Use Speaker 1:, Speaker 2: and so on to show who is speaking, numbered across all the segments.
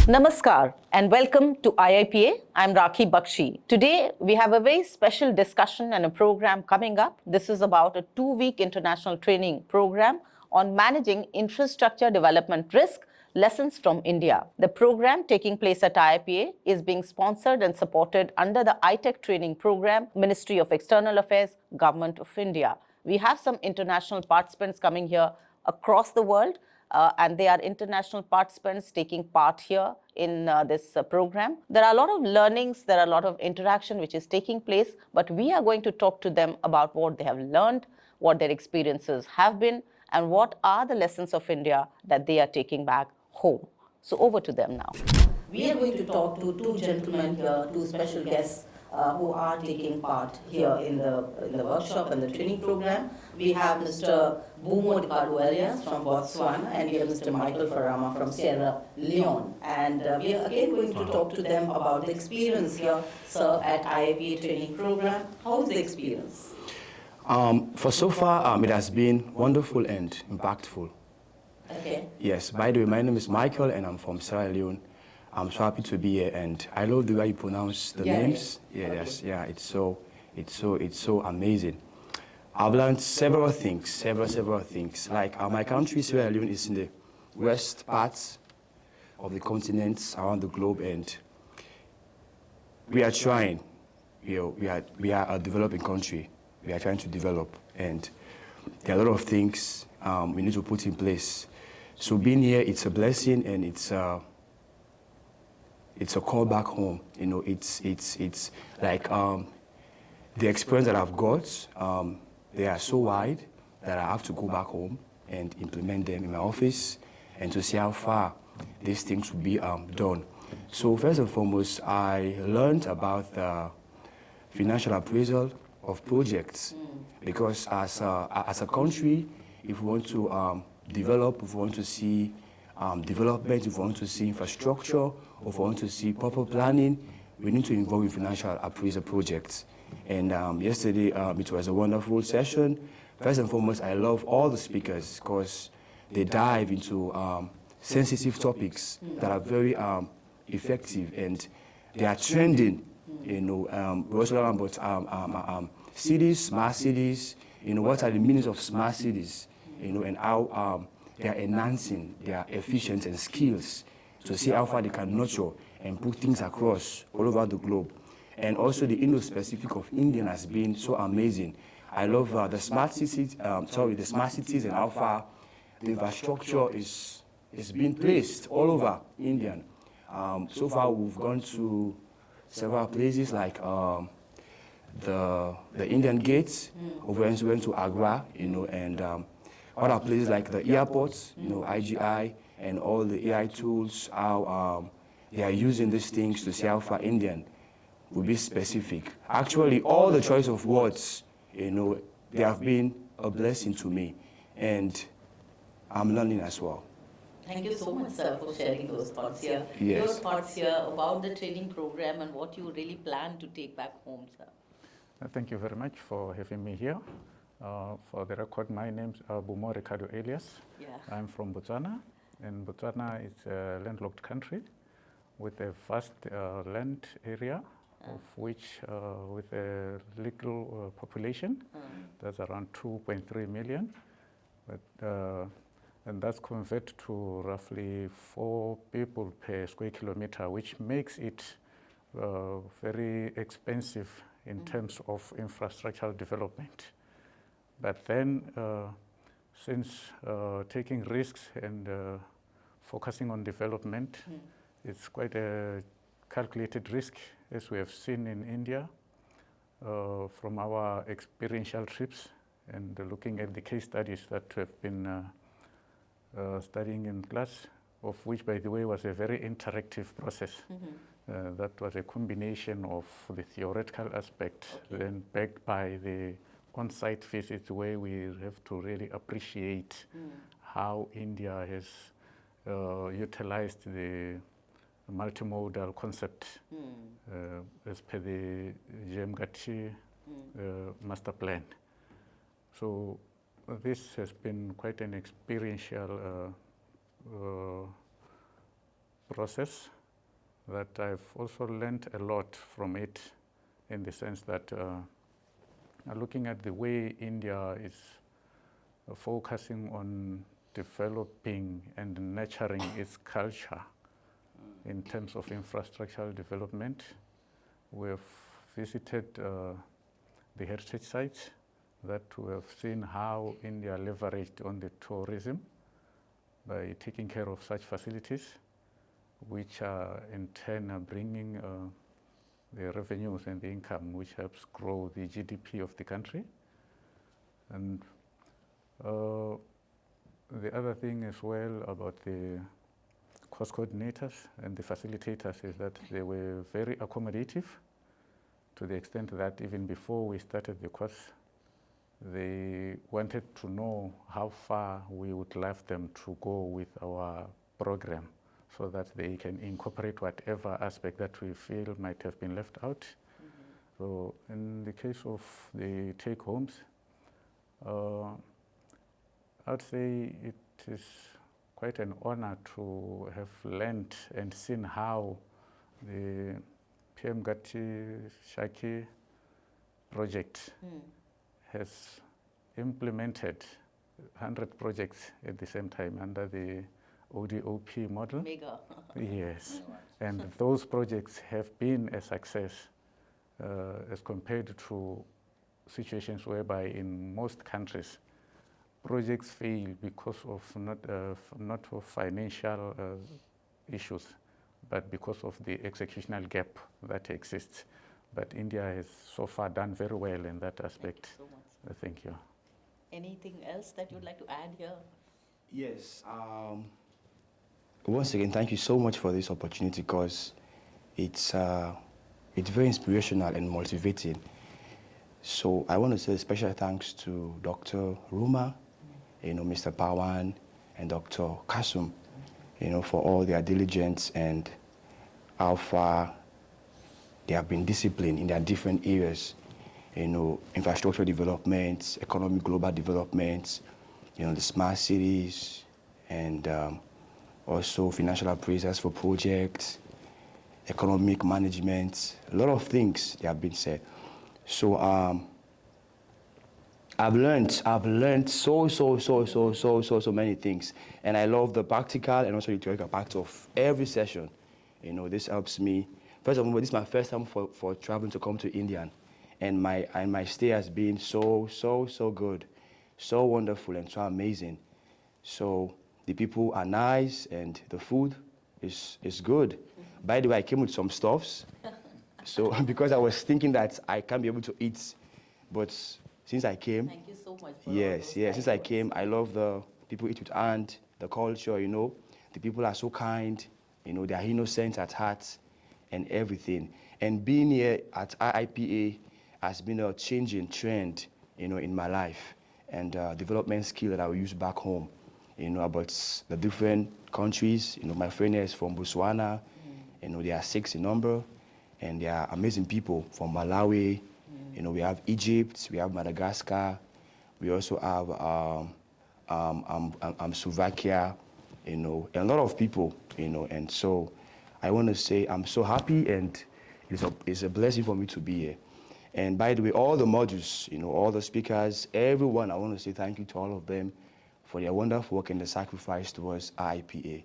Speaker 1: Namaskar and welcome to IIPA. I'm Rakhi Bakshi. Today we have a very special discussion and a program coming up. This is about a 2-week international training program on managing infrastructure development risk, lessons from India. The program taking place at IIPA is being sponsored and supported under the ITEC training program, Ministry of External Affairs, Government of India. We have some international participants coming here across the world. And they are international participants taking part here in this program. There are a lot of learnings, there are a lot of interaction which is taking place, but we are going to talk to them about what they have learned, what their experiences have been, and what are the lessons of India that they are taking back home. So over to them now. We are going to talk to two gentlemen here, two special guests who are taking part here in the workshop and the training program. We have Mr. Bumo Ricardo Elias from Botswana, and we have Mr. Michael Farama from Sierra Leone. And we are again going to talk to them about the experience here, sir, at IIPA training program. How is the experience?
Speaker 2: For so far, it has been wonderful and impactful.
Speaker 1: Okay.
Speaker 2: Yes, by the way, my name is Michael and I'm from Sierra Leone. I'm so happy to be here, and I love the way you pronounce the names. Yeah, it's so amazing. I've learned several things. Like my country, Sierra Leone, is in the west parts of the continent around the globe, and we are trying. We are a developing country. We are trying to develop, and there are a lot of things we need to put in place. So being here, it's a blessing, and it's a call back home. You know, it's like the experience that I've got, they are so wide that I have to go back home and implement them in my office and to see how far these things will be done. So first and foremost, I learned about the financial appraisal of projects, because as a country, if we want to develop, if we want to see development, if we want to see infrastructure, or if we want to see proper planning, we need to involve in financial appraisal projects. And yesterday, it was a wonderful session. First and foremost, I love all the speakers because they dive into sensitive topics that are very effective, and they are trending. You know, we also learn about cities, smart cities. You know, what are the meanings of smart cities? You know, and how they are enhancing their efficiency and skills to see how far they can nurture and put things across all over the globe. And also the Indo-Pacific of India has been so amazing. I love the smart cities, the smart cities, and how far the infrastructure is being placed all over India. So far we've gone to several places like the Indian Gates, we went to Agra, you know, and other places like the airports, you know, IGI, and all the AI tools, how they are using these things to see how far Indian will be specific. Actually, all the choice of words, you know, they have been a blessing to me, and I'm learning as well.
Speaker 1: Thank you so much, sir, for sharing those thoughts here.
Speaker 2: Yes.
Speaker 1: Your thoughts here about the training program and what you really plan to take back home, sir.
Speaker 3: Thank you very much for having me here. For the record, my name is Bumo Ricardo Elias.
Speaker 1: Yeah.
Speaker 3: I'm from Botswana, and Botswana is a landlocked country with a vast land area, of which with a little population, that's around 2.3 million. But, and that's converted to roughly 4 people per square kilometer, which makes it very expensive in terms of infrastructural development. But then, since taking risks and focusing on development, it's quite a calculated risk, as we have seen in India from our experiential trips and looking at the case studies that we have been studying in class, of which, by the way, was a very interactive process. That was a combination of the theoretical aspect, then backed by the on-site visits, where we have to really appreciate how India has utilized the multimodal concept as per the GMGAT master plan. So this has been quite an experiential process that I've also learned a lot from it, in the sense that looking at the way India is focusing on developing and nurturing its culture in terms of infrastructural development. We have visited the heritage sites, that we have seen how India leveraged on the tourism by taking care of such facilities, which are in turn are bringing the revenues and the income, which helps grow the GDP of the country. And the other thing as well about the course coordinators and the facilitators is that they were very accommodative, to the extent that even before we started the course, they wanted to know how far we would like them to go with our program, so that they can incorporate whatever aspect that we feel might have been left out. So in the case of the take-homes, I'd say it is quite an honor to have learned and seen how the PM Gati Shaki project has implemented 100 projects at the same time under the ODOP model.
Speaker 1: Mega.
Speaker 3: Yes, and those projects have been a success as compared to situations whereby in most countries projects fail because of not of financial issues, but because of the executional gap that exists. But India has so far done very well in that aspect.
Speaker 1: Thank you so much.
Speaker 3: Thank you.
Speaker 1: Anything else that you'd like to add here?
Speaker 2: Yes. Once again, thank you so much for this opportunity, because it's very inspirational and motivating. So I want to say special thanks to Dr. Ruma, Mr. Pawan, and Dr. Kasum, for all their diligence and how far they have been disciplined in their different areas. Infrastructure development, economic global development, the smart cities, and also financial appraisals for projects, economic management, a lot of things that have been said. So I've learned so many things, and I love the practical and also the theoretical part of every session. This helps me. First of all, this is my first time for traveling to come to India, and my stay has been so good, so wonderful, and so amazing. So the people are nice, and the food is good. By the way, I came with some stuffs. So because I was thinking that I can't be able to eat, but since I came,
Speaker 1: Thank you so much. For
Speaker 2: yes, since I came, I love the people eat with hand, the culture, the people are so kind, they are innocent at heart and everything. And being here at IIPA has been a changing trend, in my life, and development skill that I will use back home, about the different countries. My friend is from Botswana, they are 6 in number, and they are amazing people from Malawi. We have Egypt, we have Madagascar, we also have Slovakia, and a lot of people, and so I want to say I'm so happy, and it's a blessing for me to be here. And by the way, all the modules, all the speakers, everyone, I want to say thank you to all of them for their wonderful work and the sacrifice towards IIPA.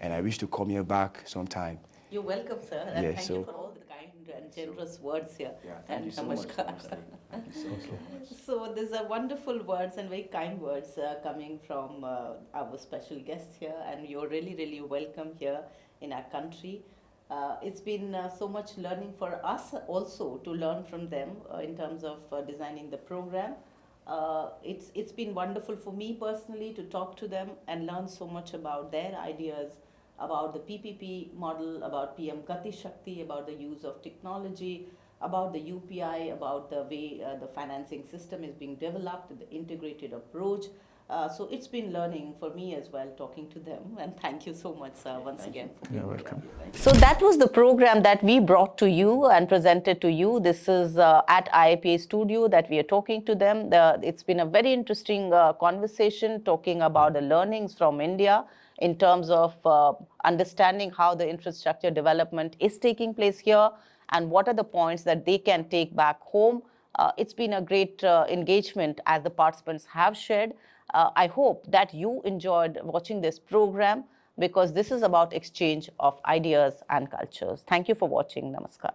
Speaker 2: And I wish to come here back sometime.
Speaker 1: You're welcome, sir. And
Speaker 2: Yes,
Speaker 1: thank you for all the kind and generous words here.
Speaker 2: Yeah, thank you so much. Thank you so much.
Speaker 1: So these are wonderful words and very kind words coming from our special guests here, and you're really welcome here in our country. It's been so much learning for us also to learn from them in terms of designing the program. It's been wonderful for me personally to talk to them and learn so much about their ideas, about the PPP model, about PM Gati Shakti, about the use of technology, about the UPI, about the way the financing system is being developed, the integrated approach. So it's been learning for me as well, talking to them. And thank you so much, sir, once again.
Speaker 3: You're welcome.
Speaker 1: So that was the program that we brought to you and presented to you. This is at IIPA studio that we are talking to them. It's been a very interesting conversation talking about the learnings from India in terms of understanding how the infrastructure development is taking place here and what are the points that they can take back home. It's been a great engagement as the participants have shared. I hope that you enjoyed watching this program because this is about exchange of ideas and cultures. Thank you for watching. Namaskar.